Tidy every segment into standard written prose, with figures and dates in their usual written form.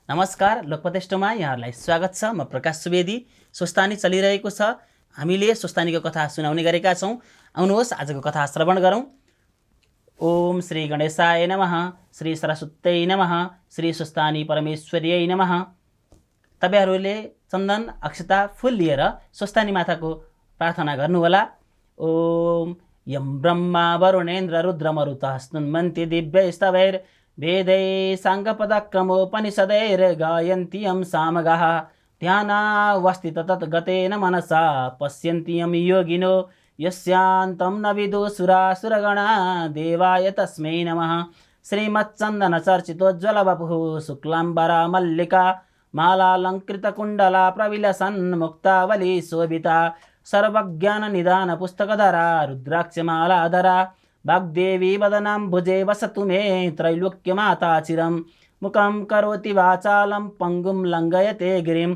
नमस्कार, लोकप्रतिष्ठमा यहाँहरूलाई स्वागत छ। म प्रकाश सुवेदी। स्वस्थानी चलिरहेको छ। हामीले स्वस्थानीको कथा सुनाउने गरेका छौँ। आउनुहोस् आजको कथा श्रवण गरौँ। ओम श्री गणेशाय नमः, श्री सरस्वत्यै नमः, श्री स्वस्थानी परमेश्वर्यै नमः। तपाईहरूले चन्दन, अक्षता, फूल लिएर स्वस्थानी माताको प्रार्थना गर्नुहोला। ओम यम ब्रह्मा वरुणेन्द्र रुद्रमरुतः स्तुन्वन्ति दिव्यैस्तवैर् वेदै साङ्गपदक्रमोपनिषदैर्गायन्ति यं सामगाः ध्यानावस्थित तद्गतेन मनसा पश्यन्ति यं योगिनो यस्यान्तं न विदुसुरासुरगणा देवाय तस्मै नमः। श्रीमच्चन्दनचर्चितोज्ज्वलवपुः शुक्लाम्बरा मल्लिका मालालङ्कृतकुण्डला प्रविलसन् मुक्तावली शोभिता सर्वज्ञाननिदानपुस्तकधरा रुद्राक्षमालाधरा वाग्देवी वदनाम्बुजे वसतु मे त्रैलोक्यमाता चिरं मुखं करोति वाचालं पङ्गुं लङ्घयते गिरिं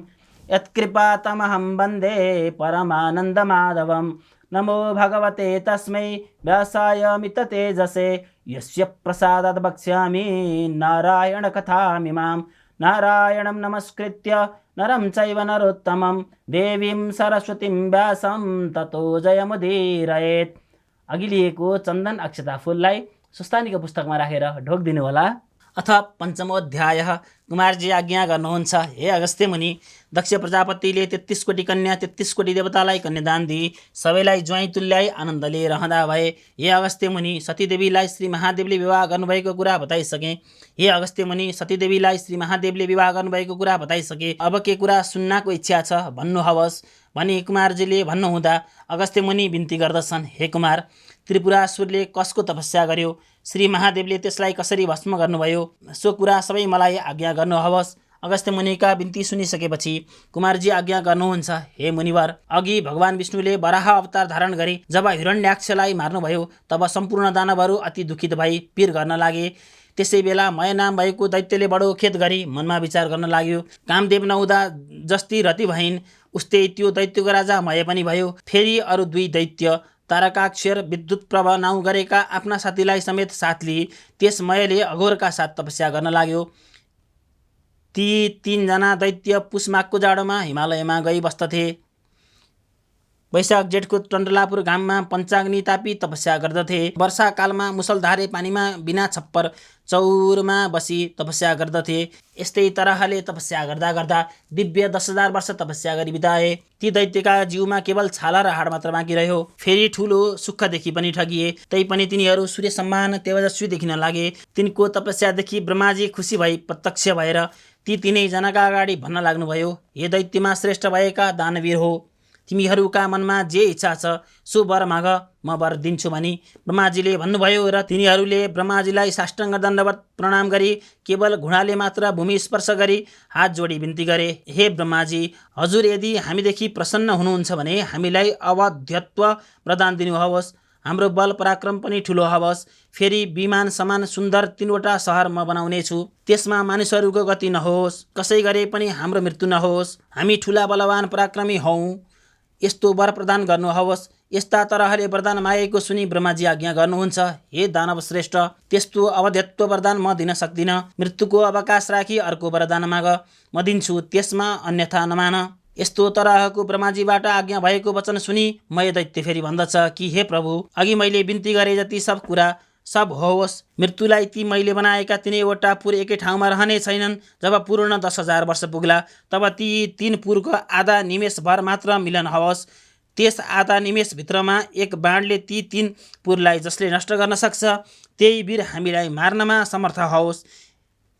यत्कृपातमहं वन्दे परमानन्दमाधवं। नमो भगवते तस्मै व्यासाय मिततेजसे यस्य प्रसादात् वक्ष्यामि नारायणकथामिमां। नारायणं नमस्कृत्य नरं चैव नरोत्तमं देवीं सरस्वतीं व्यासं ततो जयमुदीरयेत्। अघि लिएको चन्दन अक्षता फूललाई स्वस्थानीको पुस्तकमा राखेर ढोक दिनुहोला। अथ पञ्चमोऽध्यायः। कुमारजी आज्ञा गर्नुहुन्छ, हे अगस्त्य मुनि, दक्ष प्रजापतिले 33 कोटी कन्या 33 कोटी देवतालाई कन्यादान दिई सबैलाई ज्वाइँ तुल्याई आनन्दले रहँदा भए। हे अगस्त्य मुनि, सतीदेवीलाई श्री महादेवले विवाह गर्नुभएको कुरा बताइसके। हे अगस्त्य मुनि, सतीदेवीलाई श्री महादेवले विवाह गर्नुभएको कुरा बताइसके। अब के कुरा सुन्नको इच्छा छ भन्नु हवस् भनी कुमारजीले भन्नुहुँदा अगस्त्य मुनि बिन्ती गर्दछन्, हे कुमार, त्रिपुरासुरले कसको तपस्या गर्यो, श्री महादेवले त्यसलाई कसरी भस्म गर्नुभयो, सो कुरा सबै मलाई आज्ञा गर्नु हवस्। अगस्त्य मुनिका बिन्ती सुनिसकेपछि कुमारजी आज्ञा गर्नुहुन्छ, हे मुनिवर, अघि भगवान विष्णुले वराह अवतार धारण गरी जब हिरण्याक्षलाई मार्नुभयो तब सम्पूर्ण दानवहरू अति दुखित भई पीर गर्न लागे। त्यसै बेला मय नाम भएको दैत्यले बडो खेद गरी मनमा विचार गर्न लाग्यो, कामदेव नहुँदा जस्ती रति भइन् उस्तै त्यो दैत्यको राजा मय पनि भयो। फेरि अरू दुई दैत्य तारकाक्षर विद्युत प्रभ नाउँ गरेका आफ्ना साथीलाई समेत साथ लिए त्यस मयले अघोरका साथ तपस्या गर्न लाग्यो। ती 3 जना दैत्य पुष्माघको जाडोमा हिमालयमा गई बस्दथे। वैशाख जेठको टन्डलापुर घाममा पञ्चाग्नि तापी तपस्या गर्दथे। वर्षाकालमा मुसलधारे पानीमा बिना छप्पर चौरमा बसी तपस्या गर्दथे। यस्तै तरहले तपस्या गर्दा गर्दा दिव्य 10,000 वर्ष तपस्या गरी बिताए। ती दैत्यका जिउमा केवल छाला र हाड मात्र बाँकी रह्यो। फेरि ठुलो सुखदेखि पनि ठगिए, तैपनि तिनीहरू सूर्य सम्मान तेजस्वी देखिन लागे। तिनको तपस्यादेखि ब्रह्माजी खुसी भई प्रत्यक्ष भएर ती 3 जनाका अगाडि भन्न लाग्नुभयो, हे दैत्यमा श्रेष्ठ भएका दानवीर हो, तिमीहरूका मनमा जे इच्छा छ सो वर माग, म वर दिन्छु भनी ब्रह्माजीले भन्नुभयो र तिनीहरूले ब्रह्माजीलाई साष्टाङ्ग दण्डवत प्रणाम गरी केवल घुँडाले मात्र भूमि स्पर्श गरी हात जोडी बिन्ती गरे। हे ब्रह्माजी, हजुर यदि हामीदेखि प्रसन्न हुनुहुन्छ भने हामीलाई अवध्यत्व वरदान दिनुहोस्। हाम्रो बल पराक्रम पनि ठुलो हवस्। फेरि विमान समान सुन्दर 3वटा सहर म बनाउने छु। त्यसमा मानिसहरूको गति नहोस्, कसै गरे पनि हाम्रो मृत्यु नहोस्। हामी ठुला बलवान पराक्रमी हौँ, यस्तो वर प्रदान गर्नुहोस्। यस्ता तरहले वरदान मागेको सुनि ब्रह्माजी आज्ञा गर्नुहुन्छ, हे दानव श्रेष्ठ, त्यस्तो अवध्यत्व वरदान म दिन सक्दिन। मृत्युको अवकाश राखी अर्को वरदान माग, म दिन्छु, त्यसमा अन्यथा नमान। यस्तो तरहको ब्रह्माजीबाट आज्ञा भएको वचन सुनि मय दैत्य फेरि भन्दछ कि हे प्रभु, अघि मैले बिन्ती गरे जति सब कुरा सब होस्। मृत्युलाई ती मैले बनाएका 3वटा पुर एकै ठाउँमा रहने छैनन्। जब पूर्ण 10,000 वर्ष पुग्ला तब ती 3 पुरको आधा निमेष भर मात्र मिलन हवस्। त्यस आधा निमेष भित्रमा एक बाणले ती 3 पुरलाई जसले नष्ट गर्न सक्छ त्यही वीर हामीलाई मार्नमा समर्थ होस्।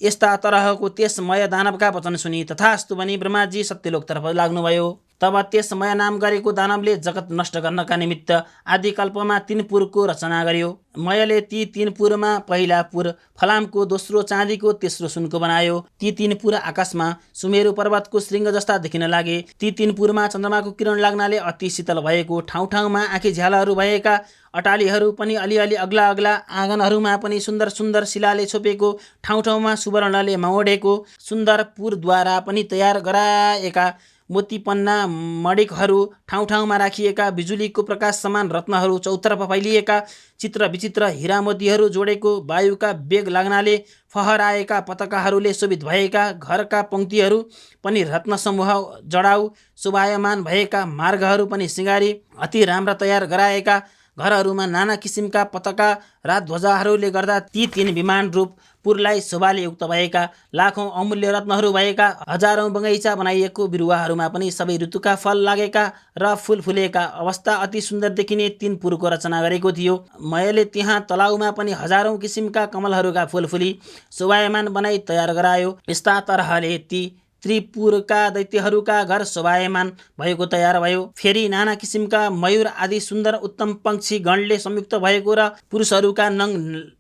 यस्ता तरहको त्यस मय दानवका वचन सुनि तथास्तु भनी ब्रह्माजी सत्यलोकतर्फ लाग्नुभयो। तब त्यस मय नाम गरेको दानवले जगत नष्ट गर्नका निमित्त आदिकल्पमा 3 पुरको रचना गर्यो। मयले ती 3 पुरमा पहिला पुर फलामको, दोस्रो चाँदीको, तेस्रो सुनको बनायो। ती 3 पुर आकाशमा सुमेरु पर्वतको श्रृङ्ग जस्ता देखिन लागे। ती 3 पुरमा चन्द्रमाको किरण लाग्नाले अति शीतल भएको, ठाउँ ठाउँमा आँखी झ्यालहरू भएका, अटालीहरू पनि अलिअलि अग्ला अग्ला, आँगनहरूमा पनि सुन्दर सुन्दर शिलाले छोपेको, ठाउँ ठाउँमा सुवर्णले मोडेको सुन्दर पुरद्वारा पनि तयार गराएका, मोती पन्ना मणिकहरू ठाउँ ठाउँमा राखिएका बिजुलीको प्रकाश समान रत्नहरू चौतर्फ फैलिएका चित्र विचित्र हिरा मोतीहरू जोडेको वायुका वेग लाग्नाले फहराएका पताकाहरूले शोभित भएका घरका पङ्क्तिहरू पनि रत्न समूह जडाउ शोभायमान भएका मार्गहरू पनि सिँगारी अति राम्रा तयार गराएका घरहरूमा नाना किसिमका पताका र ध्वजाहरूले गर्दा ती तीन विमान रूप पुरलाई शोभाले युक्त भएका लाखौं अमूल्य रत्नहरू भएका हजारौं बगैँचा बनाइएको बिरुवाहरूमा पनि सबै ऋतुका फल लागेका र फूल फुलेका अवस्था अति सुन्दर देखिने तीन पुरको रचना गरेको थियो। मैले त्यहाँ तलाउमा पनि हजारौं किसिमका कमलहरूका फूल फुली शोभायमान बनाई तयार गरायो। यस्ता तरहले ती त्रिपुरका दैत्यहरूका घर शोभायमान भएको तयार भयो। फेरि नाना किसिमका मयूर आदि सुन्दर उत्तम पंक्षी गणले संयुक्त भएको र पुरुषहरूका नङ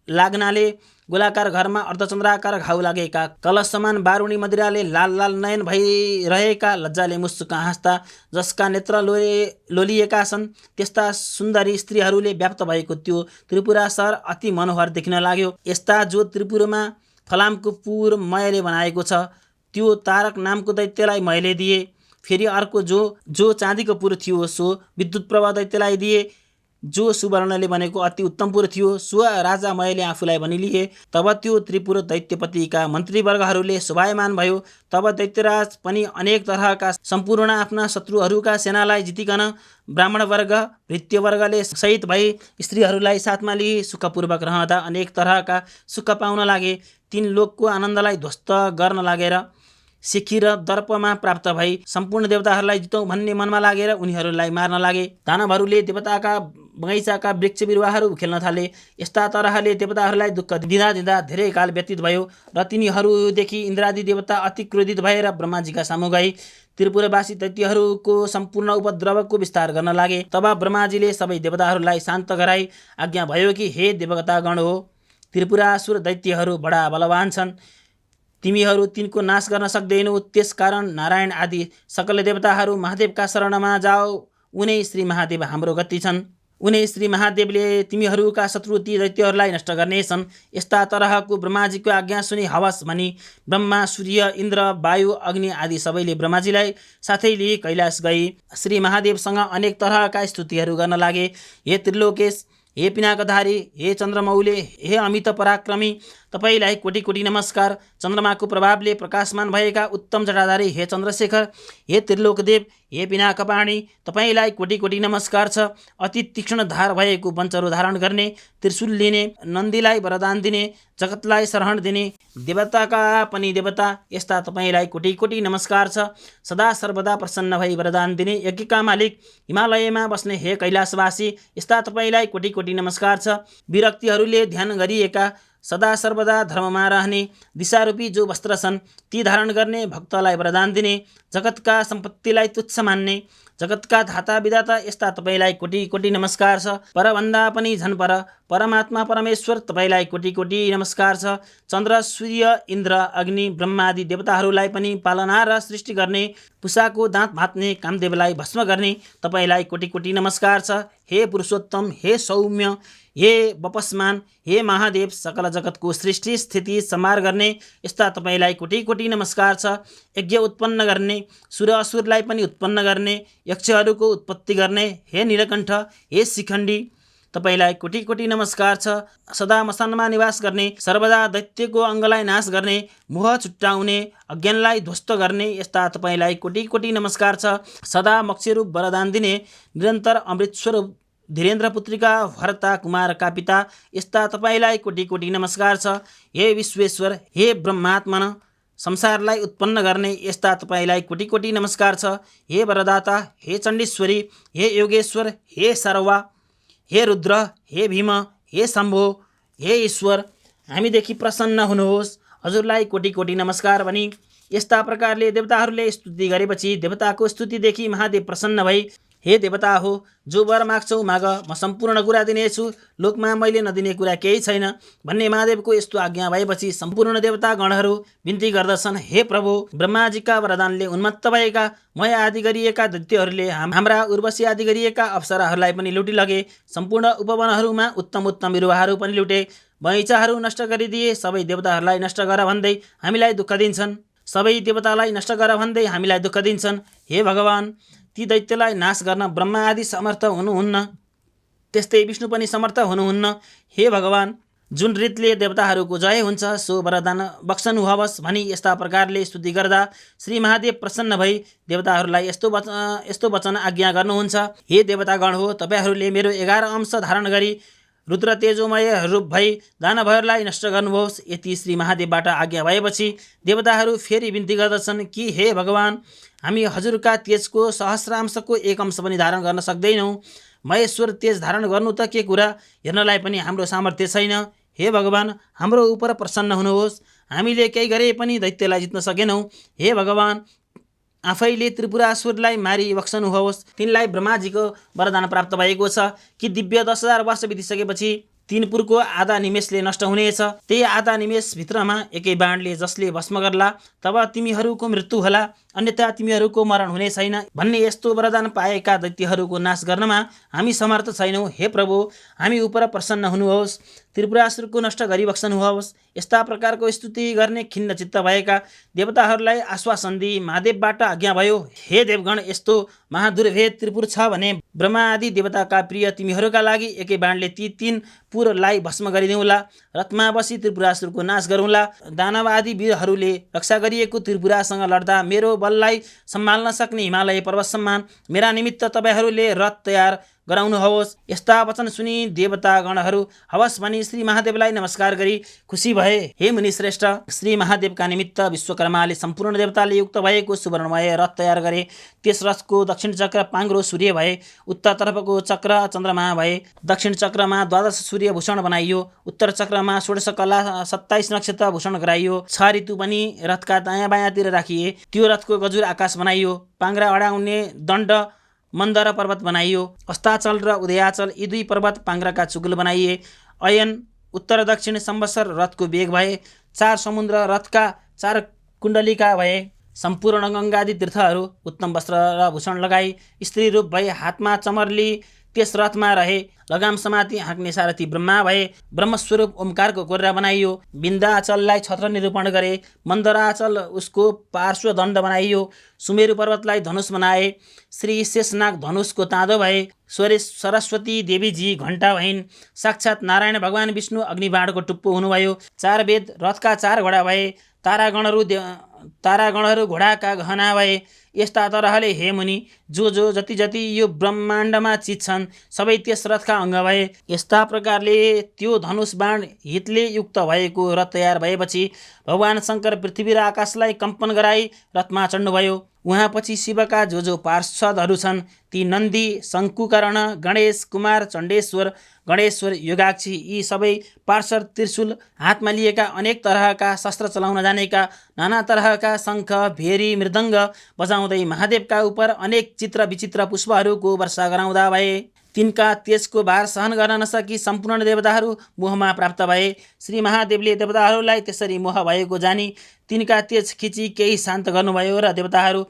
लाग्नाले गोलाकार घरमा अर्धचन्द्राकार घाउ लागेका कलश समान बारुणी मदिराले लाल लाल नयन भइरहेका लज्जाले मुस्क हाँस्दा जसका नेत्र लोलिएका छन् त्यस्ता सुन्दरी स्त्रीहरूले व्याप्त भएको त्यो त्रिपुरा सहर अति मनोहर देखिन लाग्यो। यस्ता जो त्रिपुरमा फलामको पुर मैले बनाएको छ त्यो तारक नामको दैत्यलाई मैले दिए। फेरि अर्को जो चाँदीको पुर थियो सो विद्युत प्रभा दैत्यलाई दिए। जो सुवर्णले बनेको अति उत्तम पुर थियो सो राजा मैले आफूलाई भनिलिए। तब त्यो त्रिपुर दैत्यपतिका मन्त्रीवर्गहरूले शोभायमान भयो। तब दैत्यराज पनि अनेक तरहका सम्पूर्ण आफ्ना शत्रुहरूका सेनालाई जितिकन ब्राह्मण वर्ग भृत्य वर्गले सहित भई स्त्रीहरूलाई साथमा लिए सुखपूर्वक रहँदा अनेक तरहका सुख पाउन लागे। तीन लोकको आनन्दलाई ध्वस्त गर्न लागेर सिखी र दर्पमा प्राप्त भई सम्पूर्ण देवताहरूलाई जितौँ भन्ने मनमा लागेर उनीहरूलाई मार्न लागे। दानवहरूले देवताका बगैँचाका वृक्ष बिरुवाहरू खेल्न थाले। यस्ता तरहले देवताहरूलाई दुःख दिँदा दिँदा धेरै काल व्यतीत भयो र तिनीहरूदेखि इन्द्रादि देवता अति क्रोधित भएर ब्रह्माजीका सामु गए। त्रिपुरवासी दैत्यहरूको सम्पूर्ण उपद्रवको विस्तार गर्न लागे। तब ब्रह्माजीले सबै देवताहरूलाई शान्त गराई आज्ञा भयो कि हे देवतागण हो, त्रिपुरासुर दैत्यहरू बडा बलवान छन्। तिमीहरू तिनको नाश गर्न सक्दैनौ। त्यसकारण नारायण आदि सकल देवताहरू महादेवका शरणमा जाओ। उनै श्री महादेव हाम्रो गति छन्। उनै श्री महादेवले तिमीहरूका शत्रु ती दैत्यहरूलाई नष्ट गर्नेछन्। यस्ता तरहको ब्रह्माजीको आज्ञा सुनि हवस भनी ब्रह्मा सूर्य इन्द्र वायु अग्नि आदि सबैले ब्रह्माजीलाई साथै लिए कैलाश गए। श्री महादेवसँग अनेक तरहका स्तुतिहरू गर्न लागे। हे त्रिलोकेश, हे पिनाकधारी, हे चन्द्रमौले, हे अमित पराक्रमी, तपाईलाई कोटी कोटी नमस्कार। चन्द्रमाको प्रभावले प्रकाशमान भएका उत्तम जटाधारी हे चन्द्रशेखर, हे त्रिलोकदेव, हे पिनाकपाणी, तपाईलाई कोटी कोटी नमस्कार छ। अति तीक्ष्ण धार भएको वञ्चरो धारण गर्ने, त्रिशूल लिने, नन्दीलाई वरदान दिने, जगतलाई शरण दिने, देवताका पनि देवता, यस्ता तपाईलाई कोटी कोटी नमस्कार छ। सदा सर्वदा प्रसन्न भई वरदान दिने यज्ञका मालिक, हिमालयमा बस्ने हे कैलाशवासी, यस्ता तपाईलाई कोटी कोटी नमस्कार छ। विरक्तिहरूले ध्यान गरिएका, सदा सर्वदा धर्ममा रहने, दिशारूपी जो वस्त्र छन् ती धारण गर्ने, भक्तलाई वरदान दिने, जगतका सम्पत्तिलाई तुच्छ मान्ने, जगतका धाता विधाता, यस्ता तपाईलाई कोटी कोटी नमस्कार छ। परभन्दा पनि झन पर परमात्मा परमेश्वर, तपाईलाई कोटी कोटी नमस्कार छ। चन्द्र सूर्य इन्द्र अग्नि ब्रह्मादि देवताहरूलाई पनि पालना र सृष्टि गर्ने, पुषाको दाँत भाँच्ने, कामदेवलाई भस्म गर्ने, तपाईलाई कोटी कोटी नमस्कार छ। हे पुरुषोत्तम, हे सौम्य, हे वपस्मान, हे महादेव, सकल जगतको सृष्टि स्थिति संहार गर्ने, यस्ता तपाईलाई कोटी कोटी नमस्कार छ। यज्ञ उत्पन्न गर्ने, सुर असुरलाई पनि उत्पन्न गर्ने, यक्षहरूको उत्पत्ति गर्ने, हे नीलकण्ठ, हे शिखण्डी, तपाईलाई कोटी कोटी नमस्कार छ। सदा मसानमा निवास गर्ने, सर्वदा दैत्यको अङ्गलाई नाश गर्ने, मोह छुट्याउने, अज्ञानलाई ध्वस्त गर्ने, यस्ता तपाईलाई कोटी कोटी नमस्कार छ। सदा मोक्षरूप वरदान दिने, निरन्तर अमृतस्वरूप धीरेन्द्र पुत्रिका भरता कुमारका पिता, यस्ता तपाईलाई कोटी कोटी नमस्कार छ। हे विश्वेश्वर, हे ब्रह्मात्मन, संसारलाई उत्पन्न गर्ने, यस्ता तपाईलाई कोटी कोटी नमस्कार छ। हे वरदाता, हे चण्डीश्वरी, हे योगेश्वर, हे सर्वा, हे रुद्र, हे भीम, हे शम्भो, हे ईश्वर, हामीदेखि प्रसन्न हुनुहोस्। हजुरलाई कोटी कोटी नमस्कार भनी यस्ता प्रकारले देवताहरूले स्तुति गरेपछि देवताको स्तुतिदेखि महादेव प्रसन्न भई, हे देवता हो, जो वर माग्छौ माग, म सम्पूर्ण कुरा दिनेछु, लोकमा मैले नदिने कुरा केही छैन भन्ने महादेवको यस्तो आज्ञा भएपछि सम्पूर्ण देवता गणहरू बिन्ती गर्दछन्, हे प्रभु, ब्रह्माजीका वरदानले उन्मत्त भएका मय आदि गरिएका दैत्यहरूले हाम्रा उर्वशी आदि गरिएका अप्सराहरूलाई पनि लुटिलगे। सम्पूर्ण उपवनहरूमा उत्तम उत्तम बिरुवाहरू पनि लुटे, बगैँचाहरू नष्ट गरिदिए, सबै देवताहरूलाई नष्ट गर भन्दै हामीलाई दुःख दिन्छन्। सबै देवतालाई नष्ट गर भन्दै हामीलाई दुःख दिन्छन्। हे भगवान, ती दैत्यलाई नाश गर्न ब्रह्मा आदि समर्थ हुनुहुन्न, त्यस्तै विष्णु पनि समर्थ हुनुहुन्न। हे भगवान, जुन रीतले देवताहरूको जय हुन्छ सो वरदान बक्सनुहोस् भनी यस्ता प्रकारले स्तुति गर्दा श्री महादेव प्रसन्न भई देवताहरूलाई यस्तो वचन आज्ञा गर्नुहुन्छ। हे देवतागण हो, तपाईहरूले मेरो 11 अंश धारण गरी रुद्र तेजोमय रूप भई दानवहरूलाई नष्ट गर्नुहोस्। यति श्री महादेवबाट आज्ञा भएपछि देवताहरू फेरि बिन्ती गर्दछन् कि हे भगवान, हामी हजुरका तेजको सहस्रांशको 1 अंश पनि धारण गर्न सक्दैनौँ। महेश्वर तेज धारण गर्नु त के कुरा, हेर्नलाई पनि हाम्रो सामर्थ्य छैन। हे भगवान, हाम्रो उपर प्रसन्न हुनुहोस्। हामीले केही गरे पनि दैत्यलाई जित्न सकेनौँ। हे भगवान, आफैले त्रिपुरासुरलाई मारी बक्सनुहोस्। तिनलाई ब्रह्माजीको वरदान प्राप्त भएको छ कि दिव्य 10,000 वर्ष बितिसकेपछि तीनपुरको आधा निमेषले नष्ट हुनेछ। त्यही आधा निमेषभित्रमा एकै बाणले जसले भस्म गर्ला तब तिमीहरूको मृत्यु होला, अन्यथा तिमीहरूको मरण हुने छैन भन्ने यस्तो वरदान पाएका दैत्यहरूको नाश गर्नमा हामी समर्थ छैनौँ। हे प्रभु, हामी उपर प्रसन्न हुनुहोस्, त्रिपुरासुरको नष्ट गरी बक्सनुहोस्। यस्ता प्रकारको स्तुति गर्ने खिन्न चित्त भएका देवताहरूलाई आश्वासन दिई महादेवबाट आज्ञा भयो। हे देवगण, यस्तो महादुर्भेद त्रिपुर छ भने ब्रह्मा आदि देवताका प्रिय तिमीहरूका लागि एकै बाणले ती 3 पुरलाई भस्म गरिदिउँला। रथमा बसी त्रिपुरासुरको नाश गरौँला। दानव आदि वीरहरूले रक्षा गरिएको त्रिपुरासँग लड्दा मेरो बललाई सम्हाल्न सक्ने हिमालय पर्वत सम्मान मेरा निमित्त तपाईँहरूले रथ तयार गराउनुहोस्। यस्ता वचन सुनि देवतागणहरू हवस् भनी श्री महादेवलाई नमस्कार गरी खुसी भए। हे मुनि श्रेष्ठ, श्री महादेवका निमित्त विश्वकर्माले सम्पूर्ण देवताले युक्त भएको सुवर्णमय रथ तयार गरे। त्यस रथको दक्षिण चक्र पाङ्ग्रो सूर्य भए, उत्तरतर्फको चक्र चन्द्रमा भए। दक्षिण चक्रमा 12 सूर्य भूषण बनाइयो, उत्तर चक्रमा 16 कला 27 नक्षत्र भूषण गराइयो। 6 ऋतु पनि रथका दायाँ बायाँतिर राखिए। त्यो रथको गजुर आकाश बनाइयो। पाङ्ग्रा अडाउने दण्ड मन्दर पर्वत बनाइयो। अस्ताचल र उदयाचल यी 2 पर्वत पाङ्ग्राका चुगुल बनाइए। अयन उत्तर दक्षिण संवत्सर रथको वेग भए। 4 समुद्र रथका 4 कुण्डलिका भए। सम्पूर्ण गङ्गादि तीर्थहरू उत्तम वस्त्र र भूषण लगाई स्त्री रूप भए हातमा चमरली त्यस रथमा रहे। लगाम समाती हाँक्ने सारथी ब्रह्मा भए। ब्रह्मस्वरूप ओमकारको कोर्रा बनाइयो। विन्ध्याचललाई छत्र निरूपण गरे। मन्दराचल उसको पार्श्व दण्ड बनाइयो। सुमेरु पर्वतलाई धनुष बनाए। श्री शेषनाग धनुषको ताँदो भए। सरस्वती देवीजी घण्टा भइन्। साक्षात् नारायण भगवान विष्णु अग्निबाणको टुप्पो हुनुभयो। 4 वेद रथका 4 घोडा भए। तारागणहरू घोडाका गहना भए। यस्ता तरहले हे मुनि, जो जति जति यो ब्रह्माण्डमा चिज छन् सबै त्यस रथका अङ्ग भए। यस्ता प्रकारले त्यो धनुष बाण हितले युक्त भएको रथ तयार भएपछि भगवान शङ्कर पृथ्वी र आकाशलाई कम्पन गराई रथमा चढ्नुभयो। उहाँ पछि शिवका जो पार्षदहरू छन् ती नन्दी, शङ्कुकर्ण, गणेश, कुमार, चण्डेश्वर, गणेश्वर, योगाक्षी यी सबै पार्षद त्रिशूल हातमा लिएका अनेक तरहका शस्त्र चलाउन जानेका नाना तरहका शङ्ख, भेरी, मृदङ्ग बजाउँदै महादेवका उप अनेक चित्र विचित्र पुष्पहरूको वर्षा गराउँदा भए। तिनका तेजको भार सहन गर्न नसकी सम्पूर्ण देवताहरू मोहमा प्राप्त भए। श्री महादेवले देवताहरूलाई त्यसरी मोह भएको जानी तिनका तेज खिची केही शान्त गर्नुभयो र देवताहरू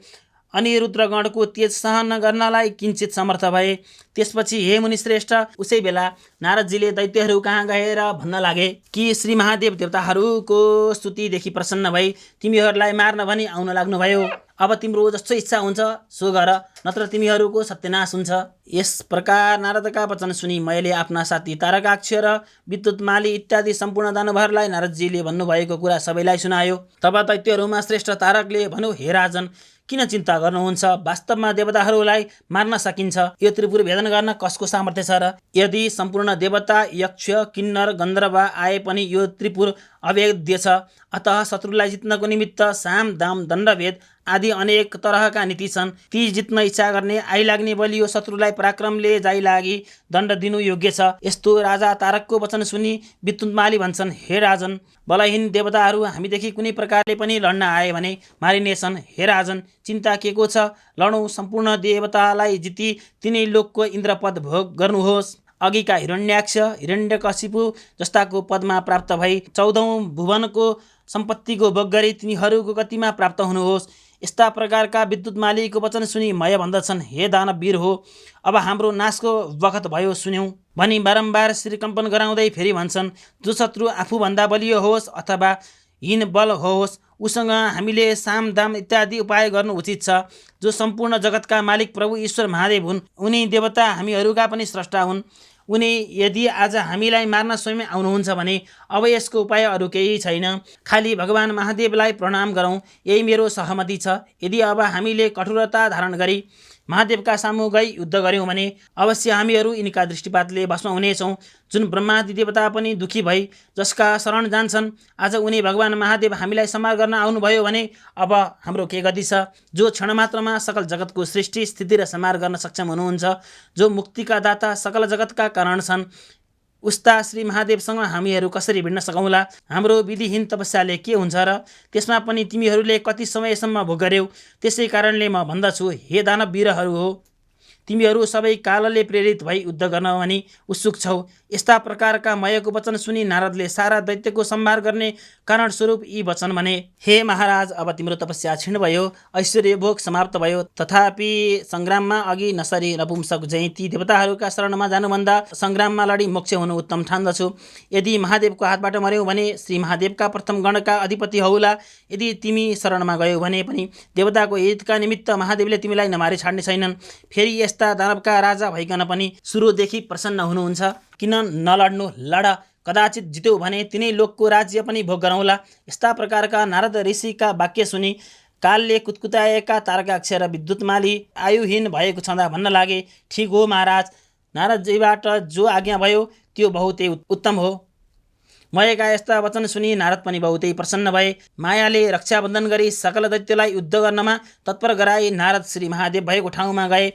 अनि रुद्रगणको तेज सहन गर्नलाई किञ्चित समर्थ भए। त्यसपछि हे मुनिश्रेष्ठ, उसै बेला नारदजीले दैत्यहरू कहाँ गएर भन्न लागे कि श्री महादेव देवताहरूको स्तुतिदेखि प्रसन्न भई तिमीहरूलाई मार्न भनी आउन लाग्नुभयो। अब तिम्रो जस्तो इच्छा हुन्छ सो गर, नत्र तिमीहरूको सत्यनाश हुन्छ। यस प्रकार नारदका वचन सुनि मैले आफ्ना साथी तारकाक्ष र विद्युतमाली इत्यादि सम्पूर्ण दानवहरूलाई नारदजीले भन्नुभएको कुरा सबैलाई सुनायो। तब दैत्यहरूमा श्रेष्ठ तारकले भन्यो, हे राजन, किन चिन्ता गर्नुहुन्छ? वास्तवमा देवताहरूलाई मार्न सकिन्छ। यो त्रिपुर भेदन गर्न कसको सामर्थ्य छ र? यदि सम्पूर्ण देवता, यक्ष, किन्नर, गन्धर्व आए पनि यो त्रिपुर अभेद्य छ। अतः शत्रुलाई जित्नको निमित्त साम, दाम, दण्डभेद आदि अनेक तरहका नीति छन्। ती जित्न इच्छा गर्ने आइलाग्ने बलियो शत्रुलाई पराक्रमले जाइलागी दण्ड दिनु योग्य छ। यस्तो राजा तारकको वचन सुनि विद्युतमाली भन्छन्, हे राजन, बलहीन देवताहरू हामीदेखि कुनै प्रकारले पनि लड्न आए भने मारिनेछन्। हे राजन, चिन्ता के को छ? लडौँ, सम्पूर्ण देवतालाई जिती तिनै लोकको इन्द्रपद भोग गर्नुहोस्। अघिका हिरण्याक्ष, हिरण्यकशिपु जस्ताको पदमा प्राप्त भई 14औं भुवनको सम्पत्तिको भोग गरी तिनीहरूको गतिमा प्राप्त हुनुहोस्। यस्ता प्रकारका विद्युतमालीको वचन सुनि मय भन्दछन्, हे दानवीर हो, अब हाम्रो नाशको बखत भयो, सुन्यौँ भनी बारम्बार श्रीकम्पन गराउँदै फेरि भन्छन्, जो शत्रु आफूभन्दा बलियो होस् अथवा हिन बल होस्, उसँग हामीले साम दाम इत्यादि उपाय गर्नु उचित छ। जो सम्पूर्ण जगतका मालिक प्रभु ईश्वर महादेव हुन्, उनी देवता हामीहरूका पनि स्रष्टा हुन्। उनी यदि आज हामीलाई मार्न स्वयं आउनुहुन्छ भने अब यसको उपाय अरू केही छैन, खालि भगवान महादेवलाई प्रणाम गरौँ, यही मेरो सहमति छ। यदि अब हामीले कठोरता धारण गरी महादेवका सामु गई युद्ध गऱ्यौँ भने अवश्य हामीहरू यिनका दृष्टिपातले भस्म हुनेछौँ। जुन ब्रह्मादि देवता पनि दुखी भई जसका शरण जान्छन्, आज उनी भगवान महादेव हामीलाई संहार गर्न आउनुभयो भने अब हाम्रो के गति छ। जो क्षण मात्रमा सकल जगतको सृष्टि स्थिति र संहार गर्न सक्षम हुनुहुन्छ, जो मुक्तिका दाता सकल जगतका कारण छन्, उस्ता श्री महादेवसँग हामीहरू कसरी भिड्न सकौँला। हाम्रो विधिहीन तपस्याले के हुन्छ र? त्यसमा पनि तिमीहरूले कति समयसम्म भोग गर्यौ। त्यसै कारणले म भन्दछु, हे दानव वीरहरू हो, तिमीहरू सबै कालले प्रेरित भई युद्ध गर्न भनी उत्सुक छौ। यस्ता प्रकारका मयको वचन सुनि नारदले सारा दैत्यको संहार गर्ने कारण स्वरूप यी वचन भने, हे महाराज, अब तिम्रो तपस्या क्षीण भयो, ऐश्वर्य भोग समाप्त भयो। तथापि सङ्ग्राममा अघि नसरी नपुंसक झैँ ती देवताहरूका शरणमा जानुभन्दा सङ्ग्राममा लडी मोक्ष हुनु उत्तम ठान्दछु। यदि महादेवको हातबाट मर्यौ भने श्री महादेवका प्रथम गणका अधिपति हौला। यदि तिमी शरणमा गयौ भने पनि देवताको हितका निमित्त महादेवले तिमीलाई नमारी छाड्ने छैनन्। फेरि यस्ता दानवका राजा भइकन पनि सुरुदेखि प्रसन्न हुनुहुन्छ। किन नलड्नु? लड, कदाचित जित्यौ भने तिनै लोकको राज्य पनि भोग गरौँला। यस्ता प्रकारका नारद ऋषिका वाक्य सुनि कालले कुतकुताएका तारकाक्ष र विद्युतमाली आयुहीन भएको छँदा भन्न लागे, ठिक हो महाराज, नारदजीबाट जो आज्ञा भयो त्यो बहुतै उत्तम हो। मयका यस्ता वचन सुनि नारद पनि बहुतै प्रसन्न भए। मायाले रक्षाबन्धन गरी सकल दैत्यलाई युद्ध गर्नमा तत्पर गराई नारद श्री महादेव भएको ठाउँमा गए।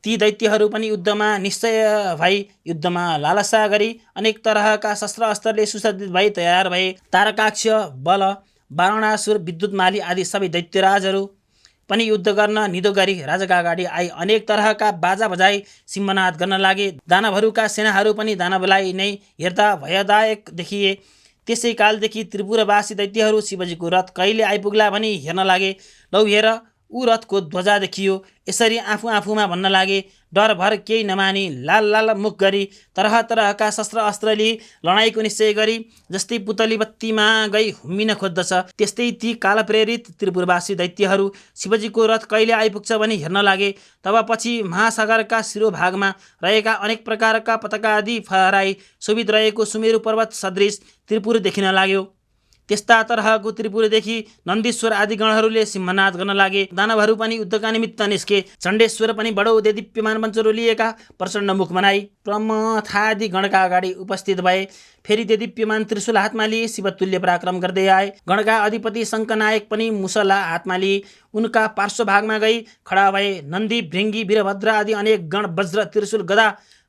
ती दैत्यहरू पनि युद्धमा निश्चय भई युद्धमा लालसा गरी अनेक तरहका शस्त्र अस्त्रले सुसज्जित भई तयार भए। तारकाक्ष, बल, वारणासुर, विद्युतमाली आदि सबै दैत्यराजहरू पनि युद्ध गर्न निधो गरी राजाका अगाडि आई अनेक तरहका बाजा बजाई सिंहनाद गर्न लागे। दानवहरूका सेनाहरू पनि दानवलाई नै हेर्दा भयदायक देखिए। त्यसै कालदेखि त्रिपुरवासी दैत्यहरू शिवजीको रथ कहिले आइपुग्ला भनी हेर्न लागे। लौ हेर, ऊ रथको ध्वजा देखियो। यसरी आफू आफूमा भन्न लागे। डर भर केही नमानी लाल लाल मुख गरी तरह तरहका शस्त्र अस्त्र लिई लडाईँको निश्चय गरी जस्तै पुतली बत्तीमा गई हुम्मिन खोज्दछ, त्यस्तै ती कालप्रेरित त्रिपुरवासी दैत्यहरू शिवजीको रथ कहिले आइपुग्छ भनी हेर्न लागे। तब पछि महासागरका शिरोभागमा रहेका अनेक प्रकारका पताका आदि फहराई शोभित रहेको सुमेरु पर्वत सदृश त्रिपुर देखिन लाग्यो। त्यस्ता तरहको त्रिपुरदेखि नन्दीश्वर आदि गणहरूले सिंहनाद गर्न लागे। दानवहरू पनि युद्धका निमित्त निस्के। चण्डेश्वर पनि बडो देदीप्यमान वञ्चरो लिएका प्रचण्ड मुख बनाई प्रमथादि गणका अगाडि उपस्थित भए। फेरि देदीप्यमान त्रिशूल हातमा लिए शिवतुल्य पराक्रम गर्दै आए। गणका अधिपति शङ्खनायक पनि मुसला हातमा लिए उनका पार्श्वभागमा गई खडा भए। नन्दी, भृङ्गी, वीरभद्र आदि अनेक गण वज्र, त्रिशूल, गदा,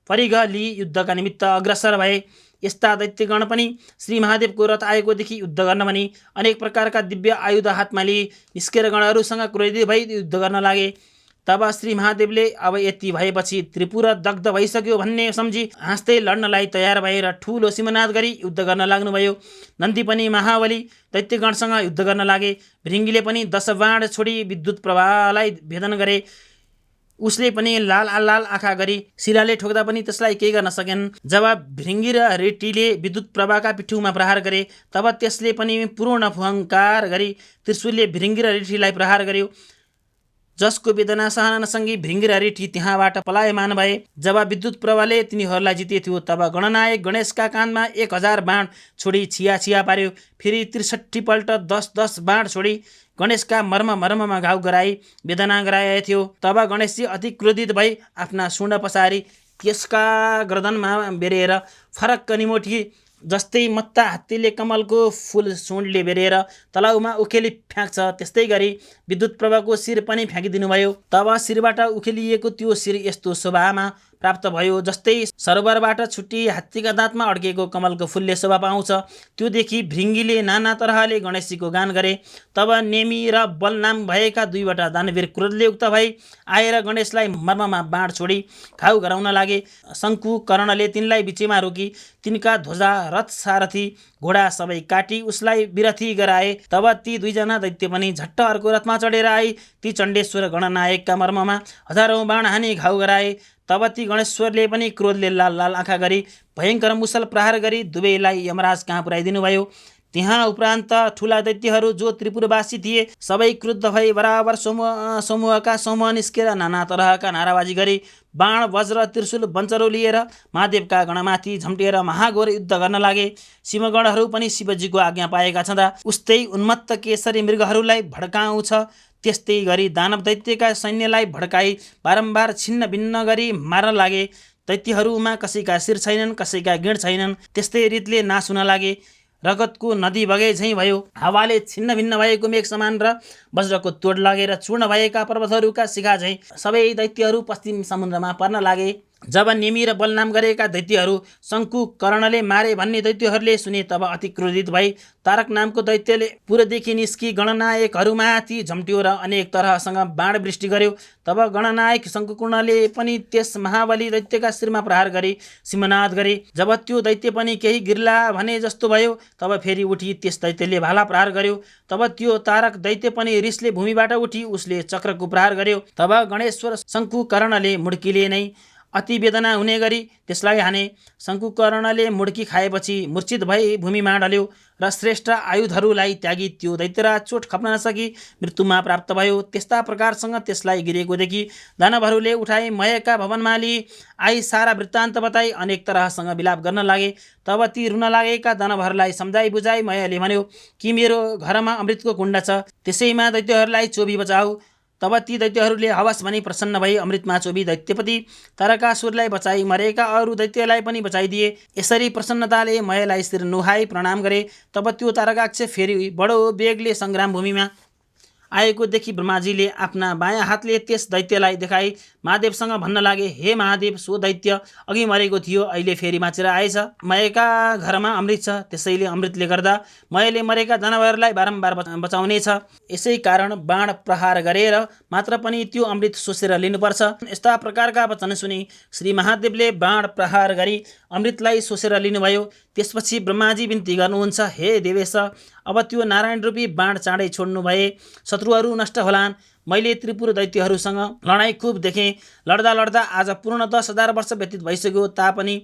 परिघ लिई युद्धका निमित्त अग्रसर भए। यस्ता दैत्यगण पनि श्री महादेवको रथ आएको देखि युद्ध गर्न भनी अनेक प्रकारका दिव्य आयुध हातमा लिए निस्केर गणहरूसँग क्रोधित भई युद्ध गर्न लागे। तब श्री महादेवले अब यति भएपछि त्रिपुर दग्ध भइसक्यो भन्ने सम्झी हाँस्दै लड्नलाई तयार भएर ठुलो सिंहनाद गरी युद्ध गर्न लाग्नुभयो। नन्दी पनि महाबली दैत्यगणसँग युद्ध गर्न लागे। भृङ्गीले पनि 10 बाण छोडी विद्युत प्रवाहलाई भेदन गरे। उसले पनि लाल लाल आँखा गरी शिलाले ठोक्दा पनि त्यसलाई केही गर्न सकेन। जब भृङ्गी र रेटीले विद्युत प्रवाहका पिठ्युमा प्रहार गरे तब त्यसले पनि पूर्ण फुहङ्कार गरी त्रिशूलले भृङ्गी र रेटीलाई प्रहार गर्यो, जसको वेदना सहन नसकी भृङ्गी र रेटी त्यहाँबाट पलायमान भए। जब विद्युत प्रवाहले तिनीहरूलाई जितेथ्यो तब गणनायक गणेशका काँधमा 1000 बाण छोडी छिया छिया पार्यो। फेरि 63 पल्ट 10 बाण छोडी गणेशका मर्ममा घाउ गराई वेदना गराएथ्यो। तब गणेशजी अति क्रोधित भई आफ्ना सुण्ड पसारी त्यसका गर्दनमा बेरेर फरक्क निमोठी जस्तै मत्ता हात्तीले कमलको फुल सुण्डले बेरेर तलाउमा उखेली फ्याँक्छ त्यस्तै गरी विद्युत प्रभाको शिर पनि फ्याँकिदिनुभयो। तब शिरबाट उखेलिएको त्यो शिर यस्तो शोभामा प्राप्त भयो जस्तै सरोवरबाट छुट्टी हात्तीका दाँतमा अड्किएको कमलको फुलले शोभा पाउँछ। त्यो देखि भृङ्गीले नाना तरहले गणेशजीको गान गरे। तब नेमी र बलनाम भएका 2वटा दानवीर क्रोधले उक्त भई आएर गणेशलाई मर्ममा बाण छोडी घाउ गराउन लागे। शङ्कु, कर्णले तिनलाई बिचैमा रोकी तिनका ध्वजा, रथ, सारथी, घोडा सबै काटी उसलाई विरथी गराए। तब ती 2जना दैत्य पनि झट्ट अर्को रथमा चढेर आई ती चण्डेश्वर गणनायकका मर्ममा हजारौं बाण हानी घाउ गराए। तब ती गणेश्वरले पनि क्रोधले लाल लाल आँखा गरी भयङ्कर मुसल प्रहार गरी दुवैलाई यमराज कहाँ पुर्याइदिनु भयो। त्यहाँ उपरान्त ठुला दैत्यहरू जो त्रिपुरवासी थिए सबै क्रुद्ध भई बराबर समूहका समूह निस्केर नाना तरहका नाराबाजी गरी बाण वज्र त्रिशूल बञ्चरो लिएर महादेवका गणमाथि झम्टिएर महाघोर युद्ध गर्न लागे। सिंहगणहरू पनि शिवजीको आज्ञा पाएका छँदा उस्तै उन्मत्त केसरी मृगहरूलाई भड्काउँछ त्यस्तै गरी दानव दैत्यका सैन्यलाई भड्काई बारम्बार छिन्न भिन्न गरी मार्न लागे। दैत्यहरूमा कसैका शिर छैनन्, कसैका गिँड छैनन्, त्यस्तै रीतले नाश हुन लागे। रगतको नदी बगे झैँ भयो, हावाले छिन्न भिन्न भएको मेघ समान र वज्रको तोड लागेर चूर्ण भएका पर्वतहरूका शिखा झैँ सबै दैत्यहरू पश्चिम समुद्रमा पर्न लागे। जब नेमी र बलनाम गरेका दैत्यहरू शङ्कु कर्णले मारे भन्ने दैत्यहरूले सुने तब अति क्रोधित भई तारक नामको दैत्यले पुरदेखि निस्की गणनायकहरूमाथि झम्ट्यो र अनेक तरहसँग बाण वृष्टि गर्यो। तब गणनायक शङ्कुकर्णले पनि त्यस महाबली दैत्यका शिरमा प्रहार गरी सिंहनाद गरे। जब त्यो दैत्य पनि केही गिर्ला भने जस्तो भयो तब फेरि उठी त्यस दैत्यले भाला प्रहार गर्यो। तब त्यो तारक दैत्य पनि रिसले भूमिबाट उठी उसले चक्रको प्रहार गर्यो। तब गणेश्वर शङ्कुकर्णले मुड्कीले नै अति वेदना हुने गरी त्यसलाई हाने। शङ्कुकर्णले मुड्की खाएपछि मूर्छित भई भूमिमा ढल्यो र श्रेष्ठ आयुधहरूलाई त्यागी त्यो दैत्यराज चोट खप्न नसकी मृत्युमा प्राप्त भयो। त्यस्ता प्रकारसँग त्यसलाई गिरेको देखि दानवहरूले उठाए मयका भवनमा लिई आई सारा वृत्तान्त बताई अनेक तरहसँग विलाप गर्न लागे। तब ती रुन लागेका दानवहरूलाई सम्झाइ बुझाइ मयले भन्यो कि मेरो घरमा अमृतको कुण्ड छ, त्यसैमा दैत्यहरूलाई चोबी बचाऊ। तब ती दैत्यहरूले हवस भनी प्रसन्न भई अमृतमा चोबी दैत्यपति तारकासुरलाई बचाई मरेका अरू दैत्यलाई पनि बचाइदिए। यसरी प्रसन्नताले मयलाई शिर नुहाई प्रणाम गरे। तब त्यो तारकाक्ष फेरि बडो वेगले सङ्ग्राम भूमिमा आएको देखि ब्रह्माजीले आफ्ना बायाँ हातले त्यस दैत्यलाई देखाई महादेवसँग भन्न लागे, हे महादेव, सो दैत्य अघि मरेको थियो, अहिले फेरि बाँचेर आएछ। मयका घरमा अमृत छ, त्यसैले अमृतले गर्दा मयले मरेका जानवरलाई बारम्बार बचाउनेछ। यसै कारण बाण प्रहार गरेर मात्र पनि त्यो अमृत सोसेर लिनुपर्छ। यस्ता प्रकारका वचन सुनि श्री महादेवले बाण प्रहार गरी अमृतलाई सोसेर लिनुभयो। त्यसपछि ब्रह्माजी बिन्ती गर्नुहुन्छ, हे देवेश, अब त्यो नारायण रूपी बाण चाँडै छोड्नु भए शत्रुहरू नष्ट होलान्। मैले त्रिपुर दैत्यहरूसँग लडाइँ खुब देखेँ। लड्दा लड्दा आज पूर्ण 10,000 वर्ष व्यतीत भइसक्यो तापनि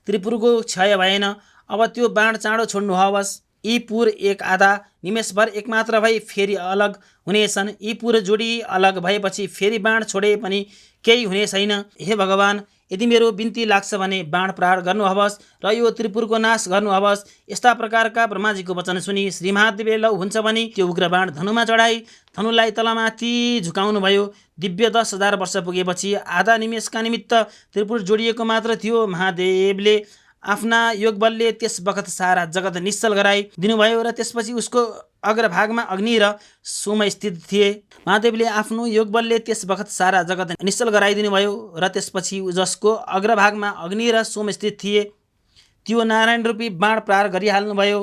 त्रिपुरको क्षय भएन। अब त्यो बाण चाँडो छोड्नु हवस्। यी पुर एक आधा निमेषभर एकमात्र भई फेरि अलग हुनेछन्। यी पुर जोडी अलग भएपछि फेरि बाण छोडे पनि केही हुने छैन। हे भगवान, यदि मेरो बिन्ती लाग्छ भने बाण प्रहार गर्नु हवस् र यो त्रिपुरको नाश गर्नु हवस्। यस्ता प्रकारका ब्रह्माजीको वचन सुनि श्री महादेवले लौ हुन्छ भने त्यो उग्र बाण धनुमा चढाई धनुलाई तलमाथि झुकाउनु भयो। दिव्य 10,000 वर्ष पुगेपछि आधा निमेषका निमित्त त्रिपुर जोडिएको मात्र थियो। महादेवले आफ्ना योगबलले त्यस बखत सारा जगत निश्चल गराई दिनुभयो र त्यसपछि उसको अग्रभागमा अग्नि र सोम स्थित थिए। महादेवले आफ्नो योगबलले त्यस बखत सारा जगत निश्चल गराइदिनु भयो र त्यसपछि जसको अग्रभागमा अग्नि र सोम स्थित थिए त्यो नारायण रूपी बाण प्रहार गरिहाल्नुभयो।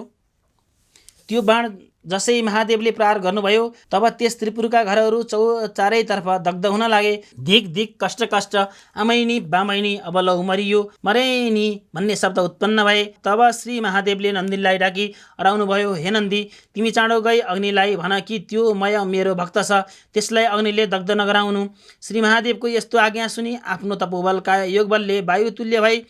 त्यो बाण जसै महादेवले प्रहार गर्नुभयो तब त्यस त्रिपुरका घरहरू चारैतर्फ दग्ध हुन लागे। धिक धिक कष्ट कष्ट, आमैनी बामैनी, अब लौ मरियो मरेनी भन्ने शब्द उत्पन्न भए। तब श्री महादेवले नन्दीलाई डाकी हराउनु भयो, हे नन्दी, तिमी चाँडो गई अग्निलाई भन कि त्यो मय मेरो भक्त छ, त्यसलाई अग्निले दग्ध नगराउनु। श्री महादेवको यस्तो आज्ञा सुनि आफ्नो तपोबलका योगबलले वायुतुल्य भई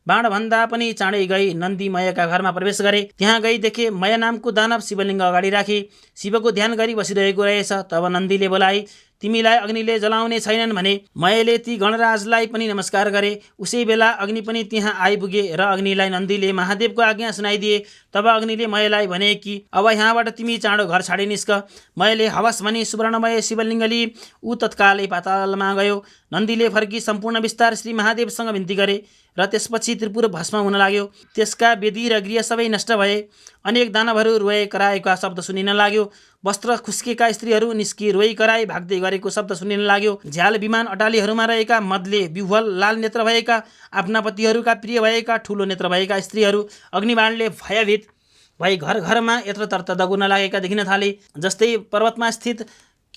बाणभन्दा पनि चाँडै गई नन्दी मयका घरमा प्रवेश गरे। त्यहाँ गई देखे मय नामको दानव शिवलिङ्ग अगाडि राखी शिवको ध्यान गरी बसिरहेको रहेछ। तब नन्दीले बोलाई, तिमीलाई अग्निले जलाउने छैनन् भने। मयले ती गणराजलाई पनि नमस्कार गरे। उसै बेला अग्नि पनि त्यहाँ आइपुगे र अग्निलाई नन्दीले महादेवको आज्ञा सुनाइदिए। तब अग्निले मयलाई भने कि अब यहाँबाट तिमी चाँडो घर छाडी निस्क। मयले हवस भनी सुवर्णमय शिवलिङ्ग लिई ऊ तत्कालै पातालमा गयो। नन्दीले फर्की सम्पूर्ण विस्तार श्री महादेवसँग बिन्ती गरे र त्यसपछि त्रिपुर भस्म हुन लाग्यो। त्यसका वेदी र गृह सबै नष्ट भए। अनेक दानवहरू रोए कराएका शब्द सुनिन लाग्यो। वस्त्र खुस्केका स्त्रीहरू निस्की रोई कराई भाग्दै गरेको शब्द सुनिन लाग्यो। झ्याल विमान अटालीहरूमा रहेका मदले विह्वल लाल नेत्र भएका आफ्ना पतिहरूका प्रिय भएका ठुलो नेत्र भएका स्त्रीहरू अग्निबाणले भयभीत भई घर घरमा यत्रतर्त दगुर्न लागेका देखिन थाले। जस्तै पर्वतमा स्थित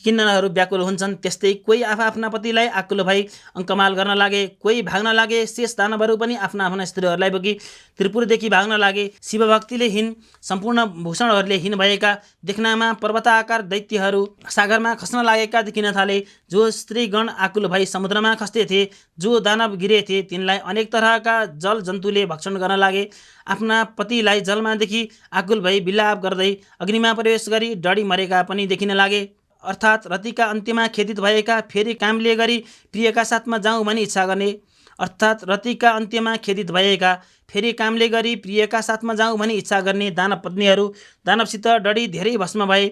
किन्नरहरू व्याकुल हुन्छन्। त्यस्तै कोही आफ्ना पतिलाई आकुल भई अङ्कमाल गर्न लागे, कोही भाग्न लागे। शेष दानवहरू पनि आफ्ना आफ्ना स्त्रीहरूलाई बोकी त्रिपुरदेखि भाग्न लागे। शिवभक्तिले हीन, सम्पूर्ण भूषणहरूले हीन भएका देख्नमा पर्वताकार दैत्यहरू सागरमा खस्न लागेका देखिन थाले। जो स्त्रीगण आकुल भई समुद्रमा खस्ते थिए, जो दानव गिरे थिए, तिनलाई अनेक तरहका जल जन्तुले भक्षण गर्न लागे। आफ्ना पतिलाई जलमा देखि आकुल भई विलाप गर्दै अग्निमा प्रवेश गरी डढी मरेका पनि देखिन लागे। अर्थात् रतिका अन्त्यमा खेदित भएका, फेरि कामले गरी प्रियका साथमा जाउँ भनी इच्छा गर्ने। अर्थात् रतिका अन्त्यमा खेदित भएका, फेरि कामले गरी प्रियका साथमा जाउँ भनी इच्छा गर्ने दानव पत्नीहरू दानवसित डढी धेरै भस्म भए।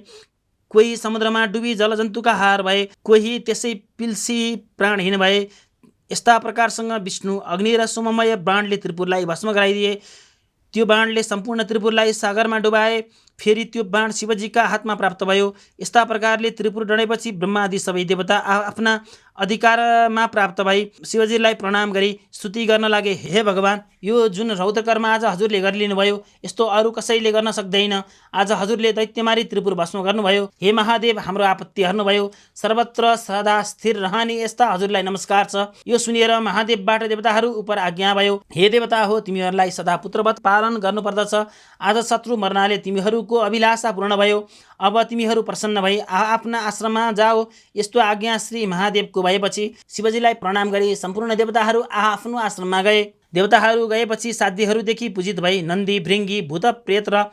कोही समुद्रमा डुबी जलजन्तुका हार भए, कोही त्यसै पिल्सी प्राणहीन भए। यस्ता प्रकारसँग विष्णु अग्नि र सोममय बाणले त्रिपुरलाई भस्म गराइदिए। त्यो बाणले सम्पूर्ण त्रिपुरलाई सागरमा डुबाए। फेरि त्यो बाण शिवजीका हातमा प्राप्त भयो। यस्ता प्रकारले त्रिपुर डढेपछि ब्रह्मादि सबै देवता आफ्ना अधिकारमा प्राप्त भई शिवजीलाई प्रणाम गरी स्तुति गर्न लागे। हे भगवान, यो जुन रौद्र कर्म आज हजुरले गरिलिनुभयो, यस्तो अरू कसैले गर्न सक्दैन। आज हजुरले दैत्य मारी त्रिपुर भस्म गर्नुभयो। हे महादेव, हाम्रो आपत्ति हर्नुभयो। सर्वत्र सदा स्थिर रहने यस्ता हजुरलाई नमस्कार छ। यो सुनेर महादेवबाट देवताहरू उप आज्ञा भयो। हे देवता हो, तिमीहरूलाई सदा पुत्रवत पालन गर्नुपर्दछ। आज शत्रु मर्नाले तिमीहरूको अभिलाषा पूर्ण भयो। अब तिमीहरू प्रसन्न भई आफ्ना आश्रममा जाओ। यस्तो आज्ञा श्री महादेवको भएपछि शिवजीलाई प्रणाम गरी सम्पूर्ण देवताहरू आफ्नो आश्रममा गए। देवताहरू गएपछि साध्यहरूदेखि पूजित भई नन्दी, भृङ्गी, भूत, प्रेत र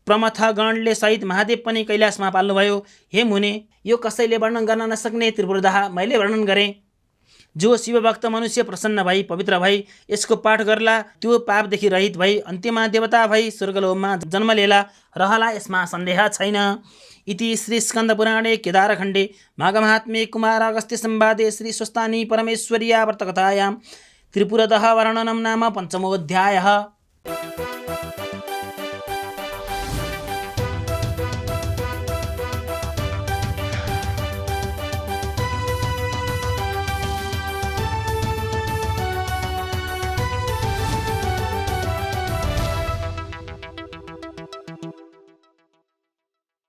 प्रमथगणले सहित महादेव पनि कैलाशमा पाल्नुभयो। हे मुने, यो कसैले वर्णन गर्न नसक्ने त्रिपुरदाह मैले वर्णन गरेँ। जो शिवभक्त मनुष्य प्रसन्न भई पवित्र भई यसको पाठ गर्ला, त्यो पापदेखि रहित भई अन्त्यमा देवता भई स्वर्गलोकमा जन्म लिएला रहला, यसमा सन्देह छैन। इति श्री स्कन्द पुराणे केदारखण्डे माघमाहात्म्ये कुमार अगस्त्य संवादे श्री स्वस्तानी परमेश्वर्या व्रतकथायां त्रिपुरदः वर्णनं नाम 5मोऽध्यायः।